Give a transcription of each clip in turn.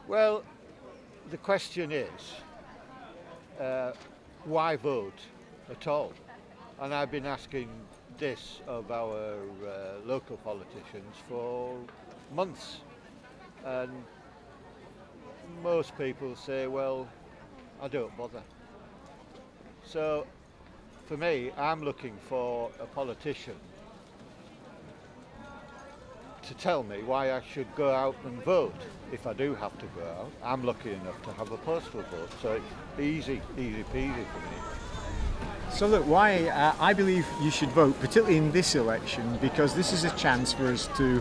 Well, the question is, why vote at all? And I've been asking this of our local politicians for months. And most people say, well, I don't bother. So for me, I'm looking for a politician to tell me why I should go out and vote. If I do have to go out, I'm lucky enough to have a postal vote, so it's easy peasy for me. So look, why I believe you should vote, particularly in this election, because this is a chance for us to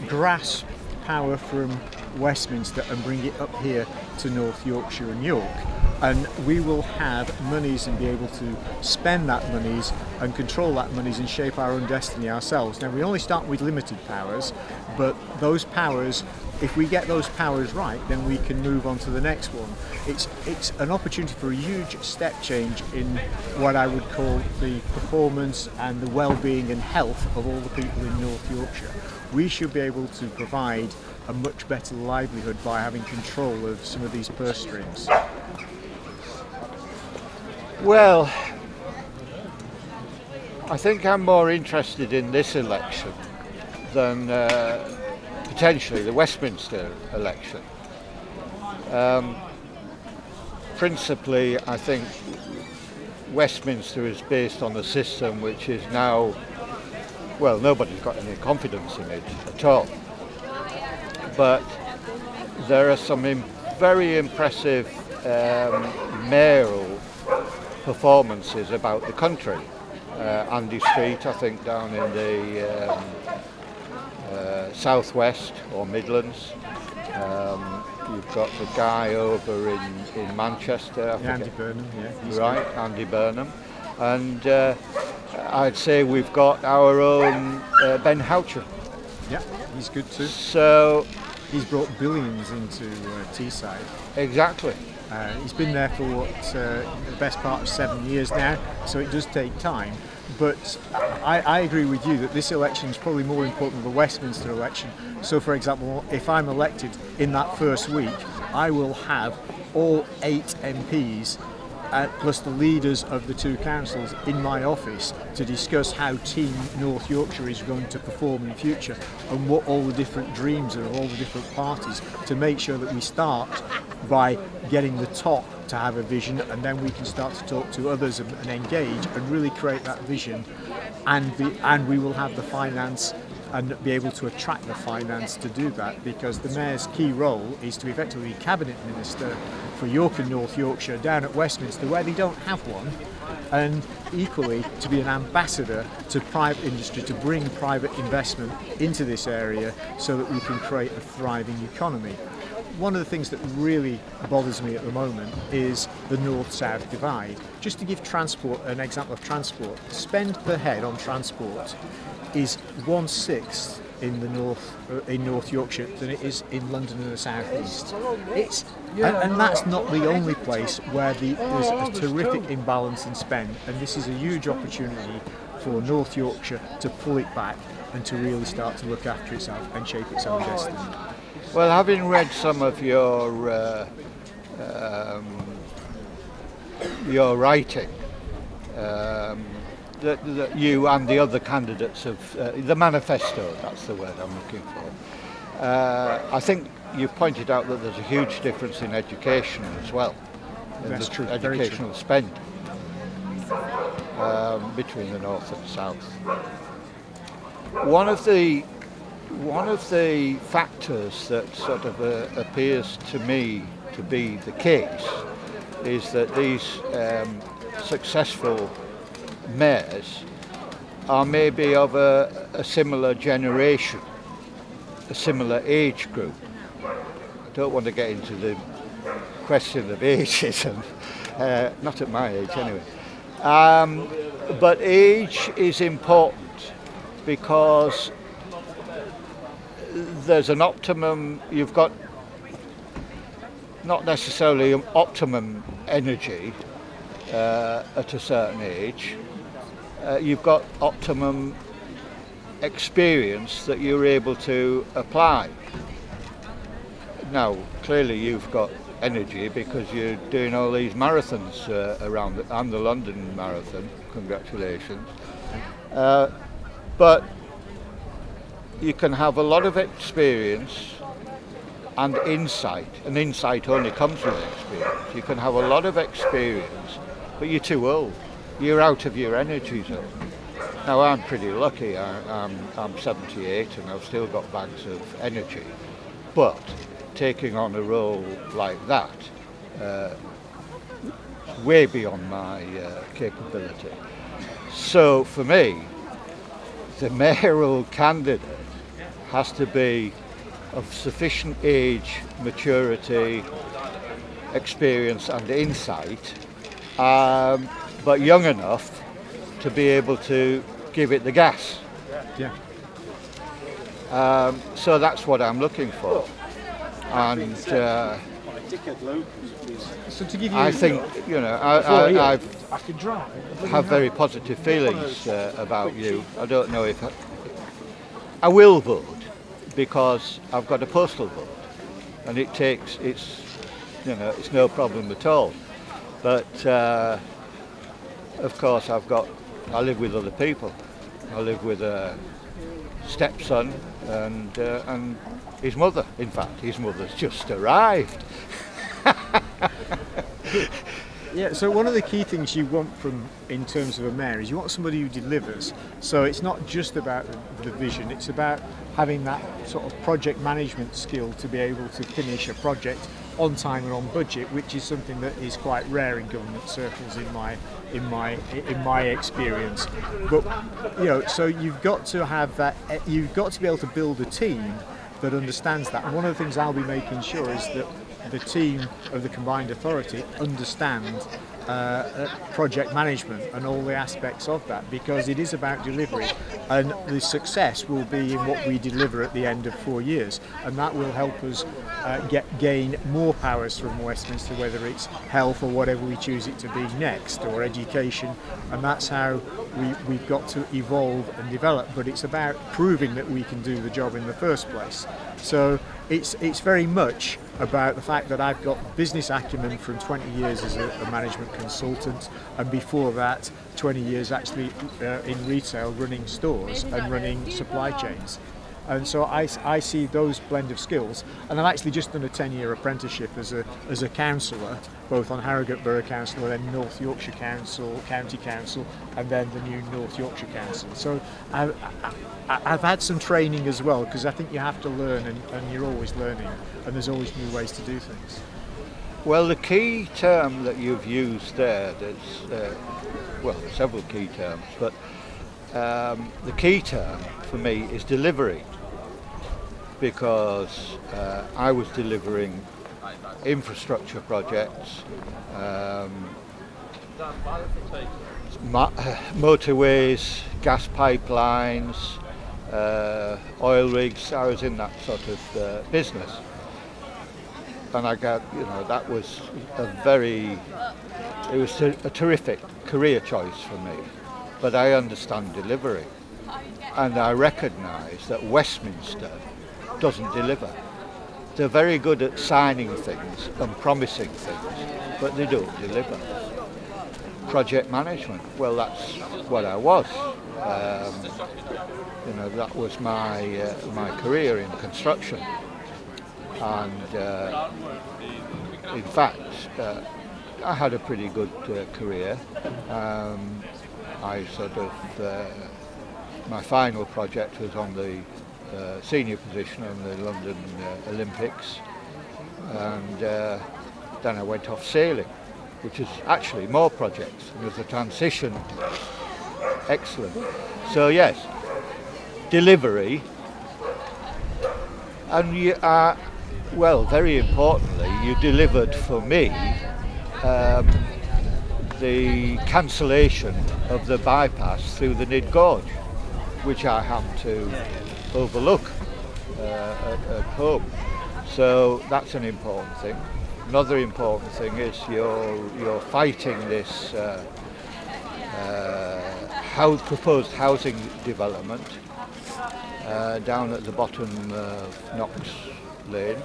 grasp power from Westminster and bring it up here to North Yorkshire and York. And we will have monies and be able to spend that monies and control that monies and shape our own destiny ourselves. Now, we only start with limited powers, but those powers, if we get those powers right, then we can move on to the next one. It's an opportunity for a huge step change in what I would call the performance and the well-being and health of all the people in North Yorkshire. We should be able to provide a much better livelihood by having control of some of these purse strings. Well, I think I'm more interested in this election than potentially the Westminster election. Principally, I think Westminster is based on a system which is now, well, nobody's got any confidence in it at all. But there are some very impressive mayoral performances about the country. Andy Street, I think, down in the southwest or Midlands. You've got the guy over in Manchester. Andy Burnham, yeah. Right, good. Andy Burnham. And I'd say we've got our own Ben Houchen. Yeah, he's good too. So he's brought billions into Teesside. Exactly. He's been there for the best part of 7 years now, so it does take time. But I agree with you that this election is probably more important than the Westminster election. So, for example, if I'm elected in that first week, I will have all 8 MPs plus the leaders of the 2 councils in my office to discuss how Team North Yorkshire is going to perform in future and what all the different dreams are of all the different parties, to make sure that we start by getting the top to have a vision, and then we can start to talk to others and engage and really create that vision, and we will have the finance and be able to attract the finance to do that, because the Mayor's key role is to effectively be Cabinet Minister for York and North Yorkshire down at Westminster, where they don't have one, and equally to be an ambassador to private industry, to bring private investment into this area so that we can create a thriving economy. One of the things that really bothers me at the moment is the north-south divide. Just to give transport an example of transport, spend per head on transport is 1/6 in the North Yorkshire than it is in London and the South East. And that's not the only place where there's a terrific imbalance in spend, and this is a huge opportunity for North Yorkshire to pull it back and to really start to look after itself and shape its own destiny. Well, having read some of your writing, that you and the other candidates of the manifesto, that's the word I'm looking for. I think you've pointed out that there's a huge difference in education as well. That's true. Educational spend between the north and the south. One of the factors that sort of appears to me to be the case is that these successful mayors are maybe of a similar generation, a similar age group. I don't want to get into the question of ageism, not at my age anyway. But age is important because there's an optimum, you've got not necessarily an optimum energy at a certain age. You've got optimum experience that you're able to apply. Now, clearly you've got energy because you're doing all these marathons around and the London Marathon. Congratulations. But you can have a lot of experience and insight, and insight only comes with experience. You can have a lot of experience, but you're too old. You're out of your energy zone. Now, I'm pretty lucky. I'm 78 and I've still got bags of energy. But taking on a role like that, way beyond my capability. So for me, the mayoral candidate has to be of sufficient age, maturity, experience and insight, but young enough to be able to give it the gas. Yeah. So that's what I'm looking for. And So to give you, I think, I have very positive feelings about you. I don't know if I will vote because I've got a postal vote, and it's no problem at all. But of course, I live with other people. I live with a stepson and his mother. In fact, his mother's just arrived. Yeah, so one of the key things you want in terms of a mayor is you want somebody who delivers. So it's not just about the vision, it's about having that sort of project management skill to be able to finish a project on time and on budget, which is something that is quite rare in government circles in my experience. But so you've got to have that. You've got to be able to build a team that understands that. And one of the things I'll be making sure is that the team of the combined authority understand project management and all the aspects of that, because it is about delivery, and the success will be in what we deliver at the end of 4 years, and that will help us gain more powers from Westminster, whether it's health or whatever we choose it to be next, or education, and that's how we've got to evolve and develop. But it's about proving that we can do the job in the first place. So it's very much about the fact that I've got business acumen from 20 years as a management consultant, and before that 20 years actually in retail, running stores and running supply chains. And so I see those blend of skills, and I've actually just done a 10-year apprenticeship as a councillor, both on Harrogate Borough Council and then North Yorkshire Council, County Council, and then the new North Yorkshire Council. So I've had some training as well, because I think you have to learn, and you're always learning, and there's always new ways to do things. Well, the key term that you've used there, there's several key terms, but the key term for me is delivery, because I was delivering infrastructure projects, motorways, gas pipelines, oil rigs. I was in that sort of business, and I got, that was it was a terrific career choice for me. But I understand delivery, and I recognise that Westminster doesn't deliver. They're very good at signing things and promising things, but they don't deliver. Project management, well, that's what I was. That was my career in construction, and in fact, I had a pretty good career. I my final project was on the senior position on the London Olympics, and then I went off sailing, which is actually more projects, and there's a transition. Excellent. So yes, delivery, and you are, very importantly, you delivered for me the cancellation of the bypass through the Nid Gorge, which I had to overlook at home. So that's an important thing. Another important thing is you're fighting this proposed housing development down at the bottom of Knox Lane,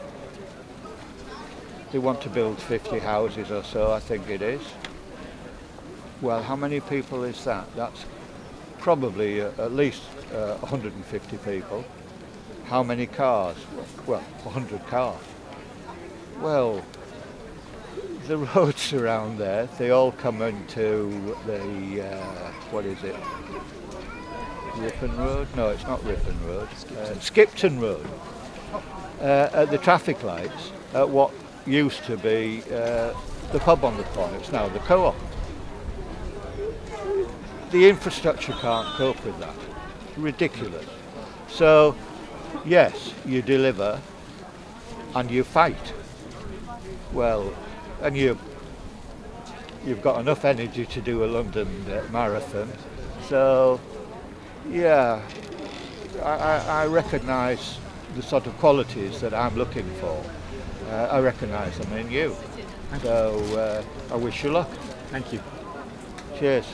They want to build 50 houses or so, I think it is. Well, how many people is that? That's probably at least 150 people. How many cars? Well, 100 cars. Well, the roads around there, they all come into the, what is it? Ripon Road? No, it's not Ripon Road. Skipton Road. At the traffic lights, at what used to be the pub on the corner. It's now the co-op. The infrastructure can't cope with that. It's ridiculous. So, yes, you deliver and you fight. Well, and you've got enough energy to do a London marathon. So, yeah, I recognise the sort of qualities that I'm looking for. I recognise them in you. So I wish you luck. Thank you. Cheers.